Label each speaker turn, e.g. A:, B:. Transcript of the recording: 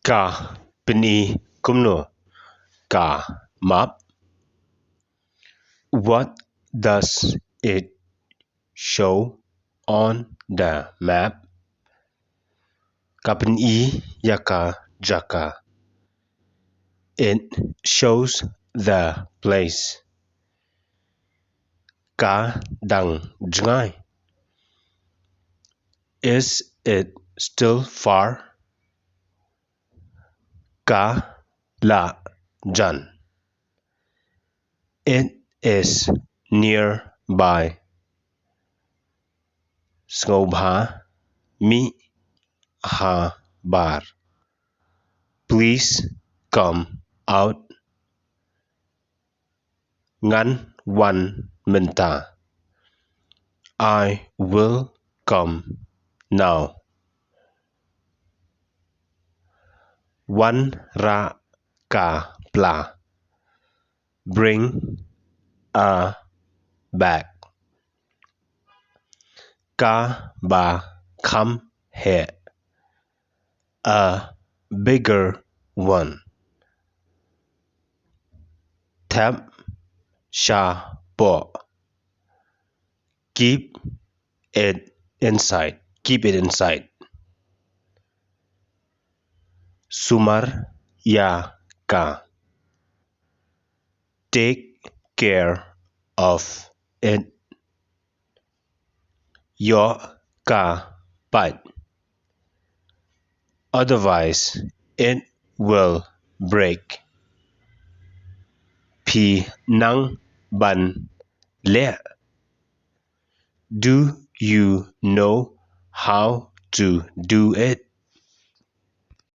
A: Ka pini kumno ka map. What does it show on the map? Kapini yaka jaka. It shows the place. Ka dang jngai. Is it still far? Ka la jan. It is nearby. Skobha mi ha bar. Please come out. Ngan wan menta. I will come now. Wan ra ka pla. Bring a bag. Ka ba come here. A bigger one. Tap sha po. Keep it inside. Keep it inside. Sumar ya ka. Take care of it. Yo ka pat. Otherwise it will break. Pi nang ban le. Do you know how to do it?